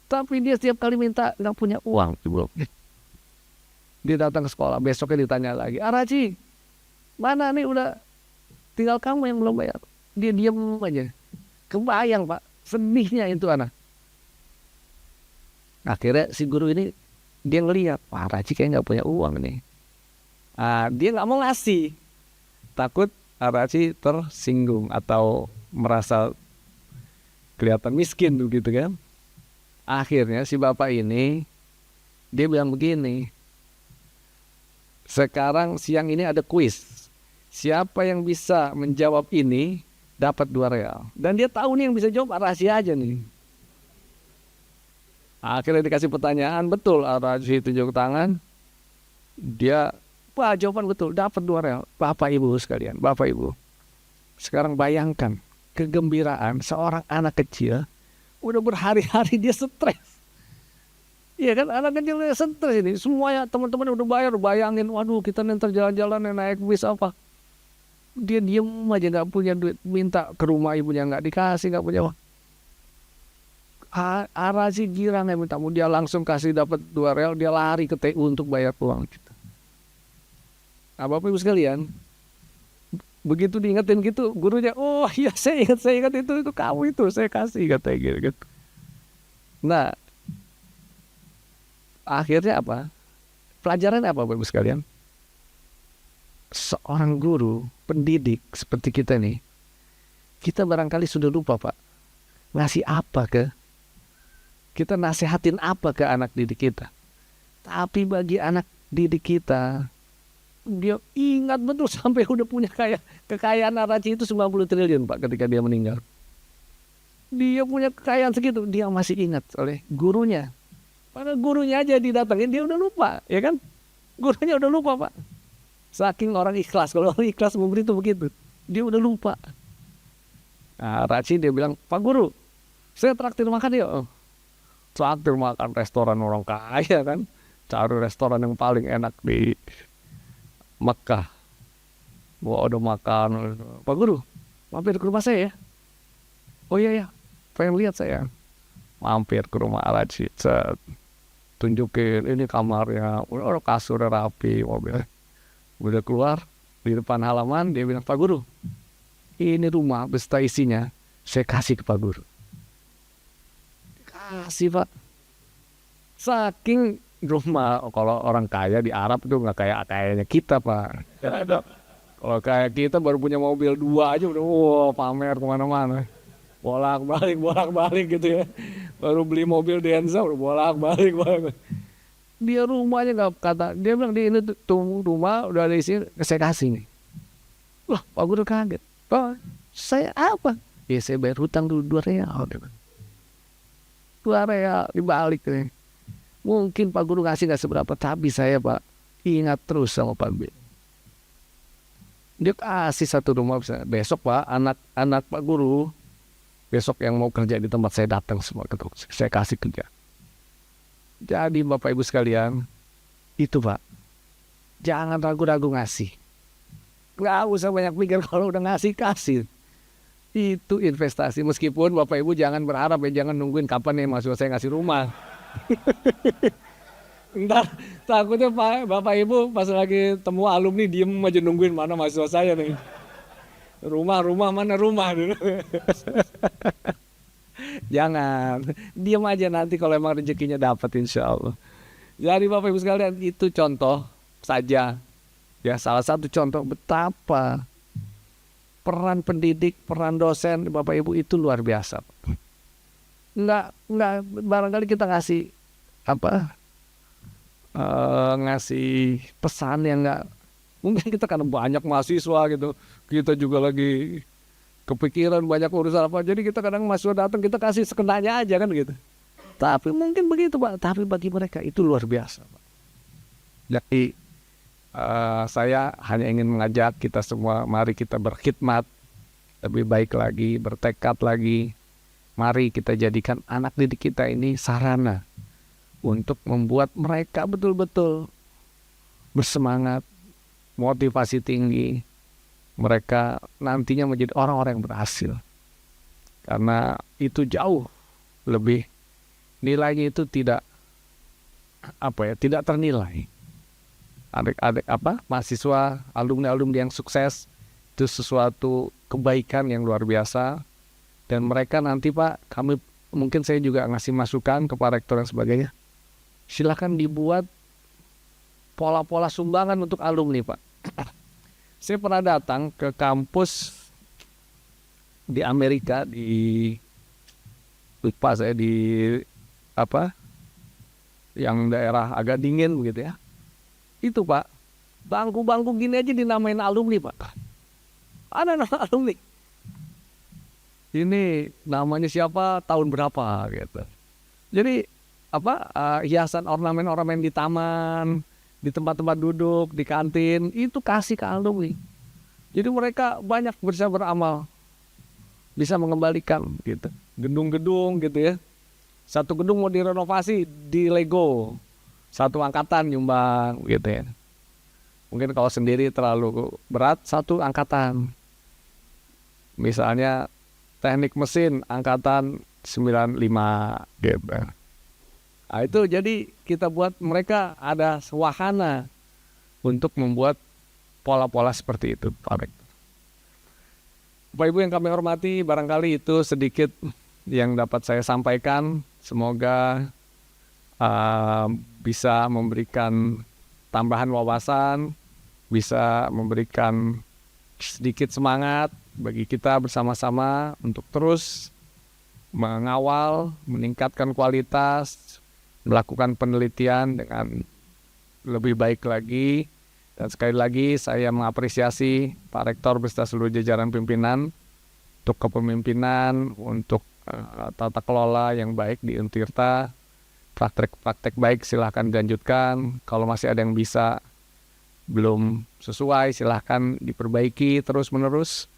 Tapi dia setiap kali minta nggak punya uang, ibu. Dia datang ke sekolah, besoknya ditanya lagi, Araji, mana nih udah tinggal kamu yang belum bayar. Dia diem aja. Kebayang Pak, sedihnya itu anak. Akhirnya si guru ini dia ngeliat, Pak Araji kayak nggak punya uang nih. Dia nggak mau ngasih, takut Araji tersinggung atau merasa kelihatan miskin gitu kan. Akhirnya si bapak ini dia bilang begini, sekarang siang ini ada kuis, siapa yang bisa menjawab ini dapat 2 real. Dan dia tahu nih yang bisa jawab Araji aja nih. Akhirnya dikasih pertanyaan, betul Araji tunjuk tangan. Dia, wah jawaban betul, dapat 2 real. Bapak ibu sekalian, bapak ibu. Sekarang bayangkan kegembiraan seorang anak kecil, udah berhari-hari dia stres. Iya kan, anak kecil dia stres ini. Semuanya teman-teman udah bayar, bayangin, waduh kita nanti jalan-jalan naik bis apa. Dia diem aja nggak punya duit, minta ke rumah ibunya nggak dikasih, nggak punya uang. Araji girang ya minta, dia langsung kasih dapat 2 real, dia lari ke TU untuk bayar uang gitu. Nah bapak ibu sekalian, begitu diingetin gitu gurunya, oh iya saya ingat itu kamu itu saya kasih katanya gitu. Nah akhirnya apa? Pelajaran apa bapak ibu sekalian? Seorang guru, pendidik seperti kita nih, kita barangkali sudah lupa Pak, ngasih apa kita nasihatin apa ke anak didik kita. Tapi bagi anak didik kita, dia ingat betul sampai udah punya kekayaan Araji itu 90 triliun Pak ketika dia meninggal. Dia punya kekayaan segitu, dia masih ingat oleh gurunya. Padahal gurunya aja didatengin, dia udah lupa, ya kan? Gurunya udah lupa Pak. Saking orang ikhlas, kalau orang ikhlas memberi itu begitu, dia udah lupa. Nah, Araji dia bilang, Pak Guru, saya traktir makan yuk. Traktir makan restoran orang kaya kan, cari restoran yang paling enak di Mekah. Wah udah makan, Pak Guru, mampir ke rumah saya ya. Oh iya ya, pengen lihat saya. Mampir ke rumah Araji, tunjukin ini kamarnya, udah kasurnya rapi, mobil. Udah keluar di depan halaman, dia bilang, Pak Guru, ini rumah beserta isinya, saya kasih ke Pak Guru. Kasih Pak. Saking rumah, kalau orang kaya di Arab itu nggak kayaknya kita Pak. Kalau kayak kita baru punya mobil 2 aja udah pamer kemana-mana. Bolak-balik gitu ya. Baru beli mobil Denza udah bolak-balik. Dia rumahnya nggak kata, dia bilang ini tuh rumah udah ada isi, saya kasih nih. Wah Pak Guru kaget. Pak saya apa? Ya saya bayar hutang dulu 2 real. 2 real dibalik nih. Mungkin Pak Guru ngasih nggak seberapa, tapi saya Pak ingat terus sama Pak B. Dia kasih 1 rumah bisa. Besok Pak anak Pak Guru besok yang mau kerja di tempat saya datang semua ke saya kasih kerja. Jadi Bapak Ibu sekalian, itu Pak, jangan ragu-ragu ngasih. Nggak usah banyak pikir, kalau udah ngasih kasih. Itu investasi, meskipun Bapak Ibu jangan berharap ya, jangan nungguin kapan nih mahasiswa saya ngasih rumah. Ntar takutnya Pak, Bapak Ibu pas lagi temu alumni diem aja nungguin mana mahasiswa saya nih. Rumah mana rumah dulu. Jangan, diem aja nanti kalau emang rezekinya dapat insya Allah. Jadi Bapak Ibu sekalian, itu contoh saja, ya, salah satu contoh betapa peran pendidik, peran dosen Bapak Ibu itu luar biasa. Nggak barangkali kita ngasih apa, ngasih pesan yang nggak, mungkin kita karena banyak mahasiswa gitu, kita juga lagi kepikiran banyak urusan apa, jadi kita kadang mahasiswa datang kita kasih sekenanya aja kan gitu. Tapi mungkin begitu Pak, tapi bagi mereka itu luar biasa Pak. Jadi saya hanya ingin mengajak kita semua, mari kita berkhidmat lebih baik lagi, bertekad lagi. Mari kita jadikan anak didik kita ini sarana untuk membuat mereka betul-betul bersemangat, motivasi tinggi. Mereka nantinya menjadi orang-orang yang berhasil. Karena itu jauh lebih, nilainya itu tidak tidak ternilai. Adik-adik mahasiswa, alumni-alumni yang sukses itu sesuatu kebaikan yang luar biasa. Dan mereka nanti Pak, mungkin saya juga ngasih masukan ke Pak Rektor dan sebagainya. Silakan dibuat pola-pola sumbangan untuk alumni Pak. Saya pernah datang ke kampus di Amerika, lupa saya di yang daerah agak dingin begitu ya. Itu Pak, bangku-bangku gini aja dinamain alumni Pak. Ada nama alumni. Ini namanya siapa, tahun berapa gitu. Jadi hiasan ornamen-ornamen di taman, di tempat-tempat duduk, di kantin, itu kasih ke alumni. Jadi mereka banyak bisa beramal, bisa mengembalikan gitu. Gedung-gedung gitu ya. Satu gedung mau direnovasi di Lego, satu angkatan nyumbang gitu ya. Mungkin kalau sendiri terlalu berat, satu angkatan. Misalnya teknik mesin angkatan 95 gitu. Nah, itu jadi kita buat mereka ada wahana untuk membuat pola-pola seperti itu, Pak Rektor. Bapak Ibu yang kami hormati, barangkali itu sedikit yang dapat saya sampaikan. Semoga bisa memberikan tambahan wawasan, bisa memberikan sedikit semangat bagi kita bersama-sama untuk terus mengawal, meningkatkan kualitas, melakukan penelitian dengan lebih baik lagi. Dan sekali lagi saya mengapresiasi Pak Rektor beserta seluruh jajaran pimpinan untuk kepemimpinan, untuk tata kelola yang baik di Untirta. Praktek-praktek baik silahkan dilanjutkan. Kalau masih ada yang bisa belum sesuai silahkan diperbaiki terus-menerus.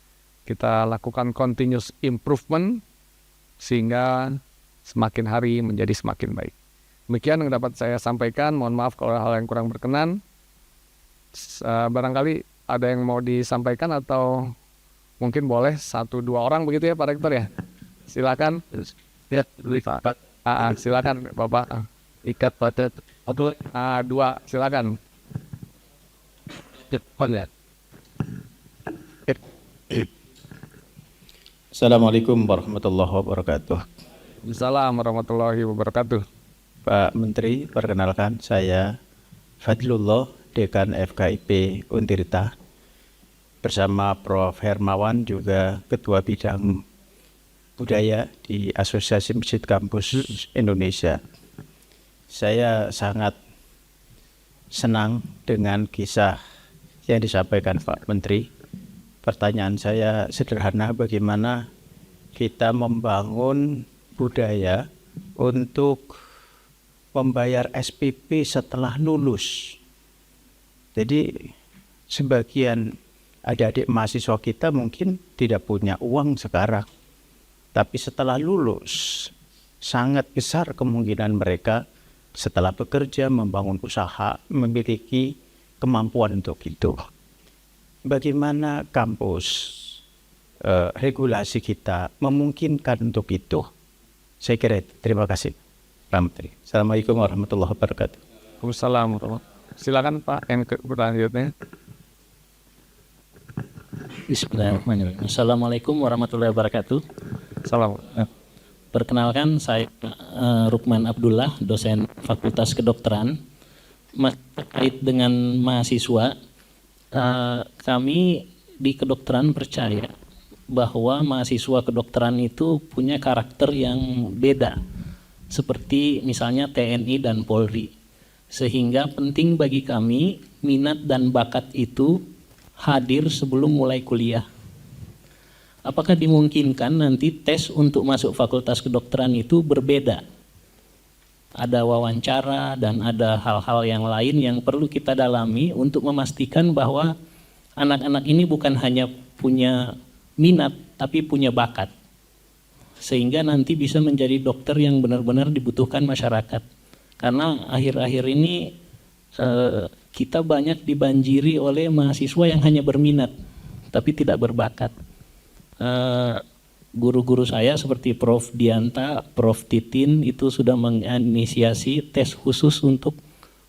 Kita lakukan continuous improvement sehingga semakin hari menjadi semakin baik. Demikian yang dapat saya sampaikan. Mohon maaf kalau hal yang kurang berkenan. Barangkali ada yang mau disampaikan atau mungkin boleh 1-2 orang begitu ya Pak Rektor ya. Silakan. Ya, silakan Bapak. Ikat pada 2 silakan. Assalamualaikum warahmatullahi wabarakatuh. Assalamualaikum warahmatullahi wabarakatuh. Pak Menteri, perkenalkan saya Fadlullah, Dekan FKIP Untirta, bersama Prof. Hermawan, juga Ketua Bidang Budaya di Asosiasi Masjid Kampus Indonesia. Saya sangat senang dengan kisah yang disampaikan Pak Menteri. Pertanyaan saya sederhana, bagaimana kita membangun budaya untuk membayar SPP setelah lulus. Jadi sebagian adik-adik mahasiswa kita mungkin tidak punya uang sekarang, tapi setelah lulus sangat besar kemungkinan mereka setelah bekerja, membangun usaha, memiliki kemampuan untuk itu. Bagaimana kampus, regulasi kita memungkinkan untuk itu? Saya kira itu. Terima kasih, Pak Menteri. Assalamualaikum warahmatullahi wabarakatuh. Waalaikumsalam. Silakan Pak yang berlanjutnya. Bismillahirrahmanirrahim. Assalamualaikum warahmatullahi wabarakatuh. Salam. Perkenalkan, saya Rukman Abdullah, dosen Fakultas Kedokteran. Terkait dengan mahasiswa, kami di kedokteran percaya bahwa mahasiswa kedokteran itu punya karakter yang beda, seperti misalnya TNI dan Polri. Sehingga penting bagi kami minat dan bakat itu hadir sebelum mulai kuliah. Apakah dimungkinkan nanti tes untuk masuk fakultas kedokteran itu berbeda? Ada wawancara dan ada hal-hal yang lain yang perlu kita dalami untuk memastikan bahwa anak-anak ini bukan hanya punya minat, tapi punya bakat. Sehingga nanti bisa menjadi dokter yang benar-benar dibutuhkan masyarakat. Karena akhir-akhir ini kita banyak dibanjiri oleh mahasiswa yang hanya berminat, tapi tidak berbakat. Guru-guru saya seperti Prof. Dianta, Prof. Titin itu sudah menginisiasi tes khusus untuk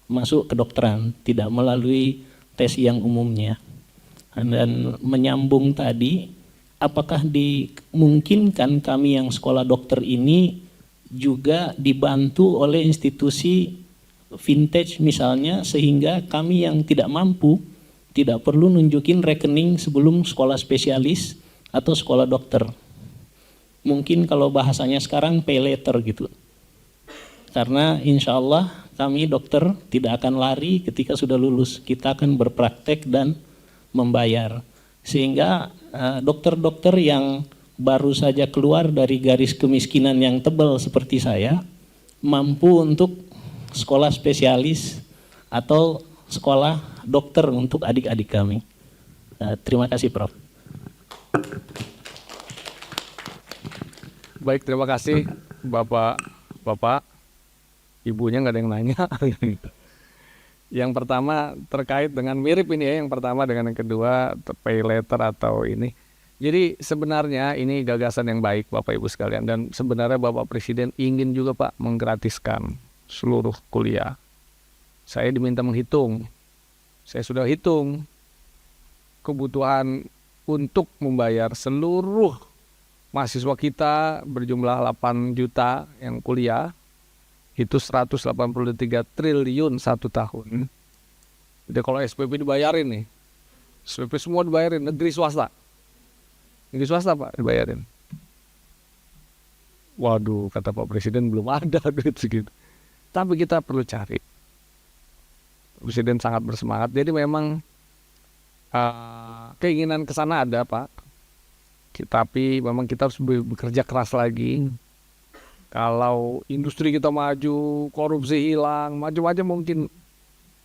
masuk kedokteran, tidak melalui tes yang umumnya. Dan menyambung tadi, apakah dimungkinkan kami yang sekolah dokter ini juga dibantu oleh institusi vintage misalnya, sehingga kami yang tidak mampu tidak perlu nunjukin rekening sebelum sekolah spesialis atau sekolah dokter. Mungkin kalau bahasanya sekarang pay later gitu. Karena insya Allah kami dokter tidak akan lari ketika sudah lulus. Kita akan berpraktek dan membayar. Sehingga dokter-dokter yang baru saja keluar dari garis kemiskinan yang tebal seperti saya, mampu untuk sekolah spesialis atau sekolah dokter untuk adik-adik kami. Terima kasih, Prof. Baik, terima kasih Bapak. Ibunya nggak ada yang nanya. Yang pertama terkait dengan mirip ini ya, yang pertama dengan yang kedua pay later atau ini. Jadi sebenarnya ini gagasan yang baik Bapak Ibu sekalian, dan sebenarnya Bapak Presiden ingin juga Pak menggratiskan seluruh kuliah. Saya diminta menghitung. Saya sudah hitung kebutuhan untuk membayar seluruh mahasiswa kita berjumlah 8 juta yang kuliah, itu 183 triliun satu tahun. Jadi kalau SPP dibayarin nih, SPP semua dibayarin, negeri swasta. Negeri swasta Pak dibayarin. Waduh, kata Pak Presiden belum ada duit segitu. Tapi kita perlu cari. Presiden sangat bersemangat, jadi memang keinginan ke sana ada Pak. Tapi memang kita harus bekerja keras lagi. Kalau industri kita maju, korupsi hilang, macam-macam mungkin,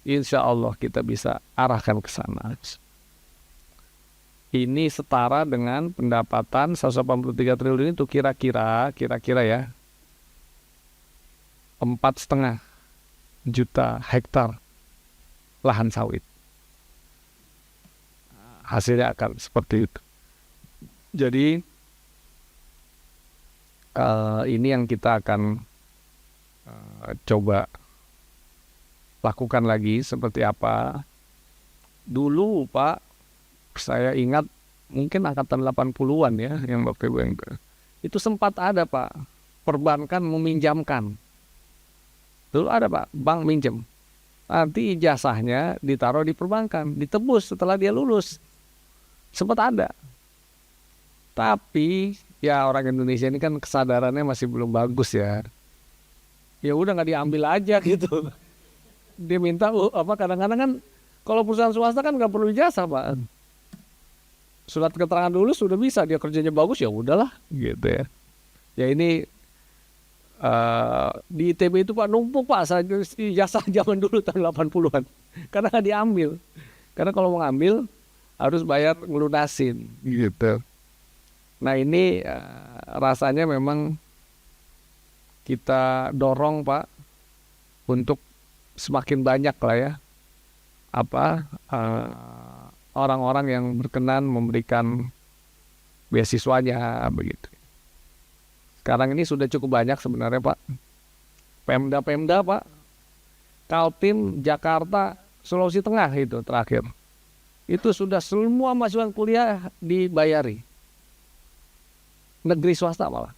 insya Allah kita bisa arahkan ke sana. Ini setara dengan pendapatan 183 triliun itu kira-kira ya 4,5 juta hektar lahan sawit. Hasilnya akan seperti itu. Jadi ini yang kita akan coba lakukan lagi seperti apa. Dulu Pak, saya ingat mungkin angkatan 80-an ya, yang Bapak Ibu yang itu sempat ada Pak, perbankan meminjamkan. Dulu ada Pak, bank minjem. Nanti ijazahnya ditaruh di perbankan, ditebus setelah dia lulus. Sempat ada. Tapi ya orang Indonesia ini kan kesadarannya masih belum bagus ya. Ya udah nggak diambil aja gitu. Dia minta kadang-kadang kan kalau perusahaan swasta kan nggak perlu ijazah Pak. Surat keterangan lulus sudah bisa, dia kerjanya bagus ya udahlah gitu ya. Ya ini di ITB itu Pak numpuk Pak ijazah zaman dulu tahun 80-an. Karena nggak diambil. Karena kalau mau ngambil harus bayar ngelunasin gitu. Nah ini rasanya memang kita dorong Pak untuk semakin banyak lah ya orang-orang yang berkenan memberikan beasiswanya begitu. Sekarang ini sudah cukup banyak sebenarnya Pak. Pemda Pak, Kaltim, Jakarta, Sulawesi Tengah itu terakhir. Itu sudah semua mahasiswa kuliah dibayari. Negeri swasta malah.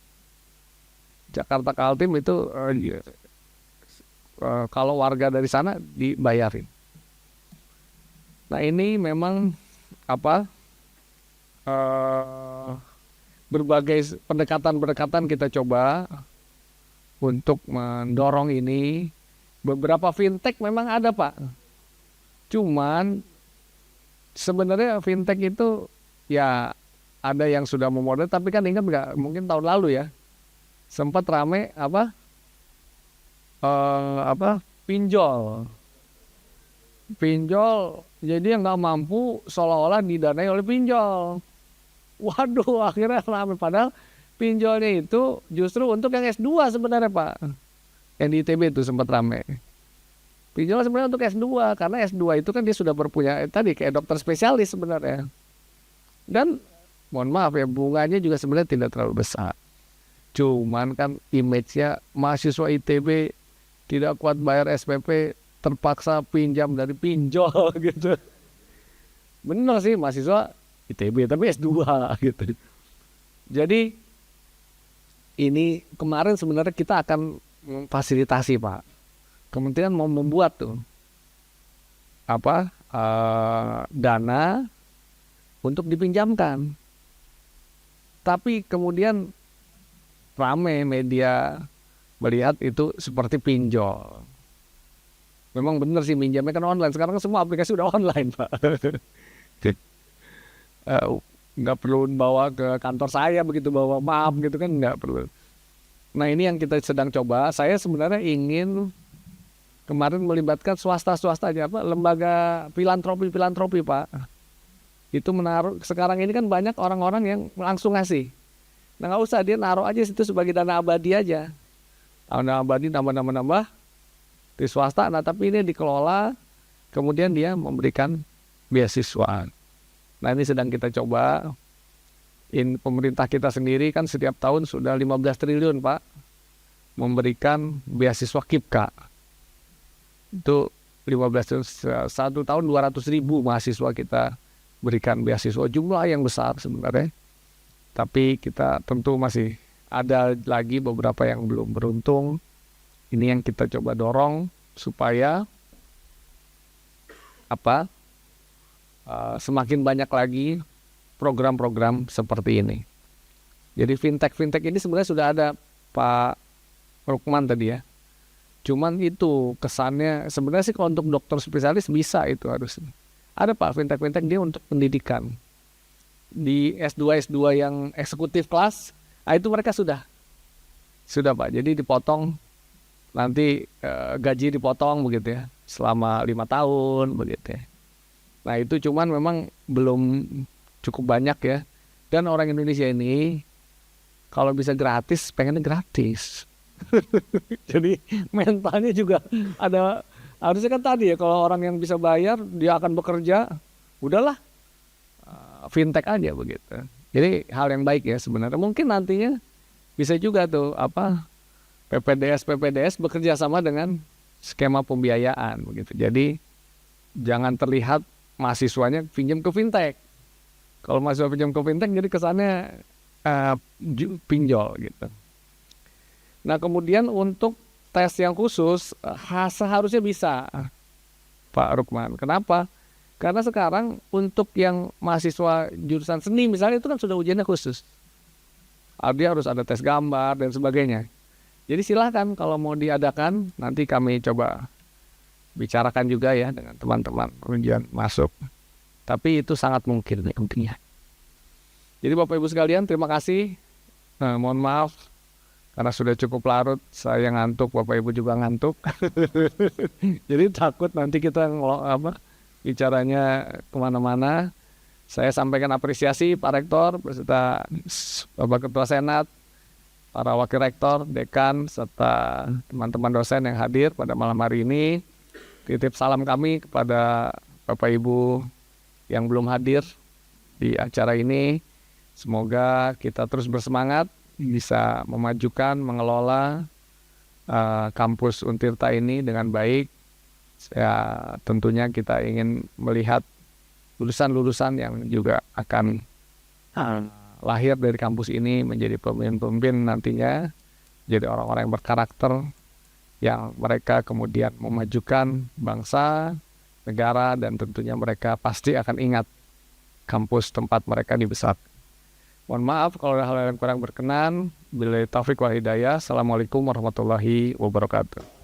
Jakarta Kaltim itu kalau warga dari sana dibayarin. Nah ini memang apa berbagai pendekatan-pendekatan kita coba untuk mendorong ini. Beberapa fintech memang ada Pak, cuman sebenarnya fintech itu ya ada yang sudah memodern, tapi kan ingat nggak, mungkin tahun lalu ya sempat rame pinjol. Jadi yang nggak mampu seolah-olah didanai oleh pinjol. Waduh, akhirnya rame. Padahal pinjolnya itu justru untuk yang S2 sebenarnya Pak. Yang di ITB itu sempat rame. Pinjol sebenarnya untuk S2, karena S2 itu kan dia sudah berpunya tadi kayak dokter spesialis sebenarnya. Dan mohon maaf ya, bunganya juga sebenarnya tidak terlalu besar. Cuman kan image-nya mahasiswa ITB tidak kuat bayar SPP, terpaksa pinjam dari pinjol gitu. Bener sih, mahasiswa ITB tapi S2 gitu. Jadi ini kemarin sebenarnya kita akan memfasilitasi Pak. Kementerian mau membuat tuh dana untuk dipinjamkan. Tapi kemudian rame media melihat itu seperti pinjol. Memang benar sih, minjamnya kan online. Sekarang kan semua aplikasi udah online Pak. Nggak perlu bawa ke kantor saya begitu, bawa maaf gitu kan, nggak perlu. Nah ini yang kita sedang coba. Saya sebenarnya ingin kemarin melibatkan swasta aja, lembaga filantropi Pak. Itu menaruh, sekarang ini kan banyak orang-orang yang langsung ngasih. Nah nggak usah, dia naruh aja situ sebagai dana abadi aja. Dana abadi nambah di swasta. Nah tapi ini dikelola, kemudian dia memberikan beasiswa. Nah ini sedang kita coba. Pemerintah kita sendiri kan setiap tahun sudah 15 triliun Pak memberikan beasiswa KIPKA. Itu 15 triliun, satu tahun 200.000 mahasiswa kita berikan beasiswa, jumlah yang besar sebenarnya. Tapi kita tentu masih ada lagi beberapa yang belum beruntung. Ini yang kita coba dorong supaya semakin banyak lagi program-program seperti ini. Jadi fintech ini sebenarnya sudah ada Pak Rukman tadi ya. Cuman itu kesannya sebenarnya sih kalau untuk dokter spesialis bisa, itu harus ada Pak fintech dia untuk pendidikan. Di S2 yang eksekutif kelas, itu mereka sudah Pak. Jadi dipotong nanti gaji dipotong begitu ya selama 5 tahun begitu ya. Nah itu cuman memang belum cukup banyak ya. Dan orang Indonesia ini kalau bisa gratis, pengennya gratis. Jadi mentalnya juga ada. Harusnya kan tadi ya, kalau orang yang bisa bayar, dia akan bekerja. Udahlah, fintech aja begitu. Jadi hal yang baik ya sebenarnya. Mungkin nantinya bisa juga tuh PPDS bekerja sama dengan skema pembiayaan begitu. Jadi jangan terlihat mahasiswanya pinjam ke fintech. Kalau mahasiswa pinjam ke fintech jadi kesannya pinjol gitu. Nah kemudian untuk tes yang khusus seharusnya bisa Pak Rukman. Kenapa? Karena sekarang untuk yang mahasiswa jurusan seni misalnya itu kan sudah ujiannya khusus. Dia harus ada tes gambar dan sebagainya. Jadi silahkan kalau mau diadakan, nanti kami coba bicarakan juga ya dengan teman-teman ujian masuk. Tapi itu sangat mungkin intinya. Jadi Bapak Ibu sekalian, terima kasih. Mohon maaf karena sudah cukup larut, saya ngantuk, Bapak Ibu juga ngantuk. Jadi takut nanti kita bicaranya kemana-mana. Saya sampaikan apresiasi Pak Rektor beserta Bapak Ketua Senat, para Wakil Rektor, Dekan, serta teman-teman dosen yang hadir pada malam hari ini. Titip salam kami kepada Bapak Ibu yang belum hadir di acara ini. Semoga kita terus bersemangat bisa memajukan, mengelola kampus Untirta ini dengan baik. Ya, tentunya kita ingin melihat lulusan-lulusan yang juga akan lahir dari kampus ini menjadi pemimpin-pemimpin nantinya, jadi orang-orang yang berkarakter, yang mereka kemudian memajukan bangsa, negara, dan tentunya mereka pasti akan ingat kampus tempat mereka dibesar. Mohon maaf kalau ada hal yang kurang berkenan. Billahi taufik wal hidayah. Assalamualaikum warahmatullahi wabarakatuh.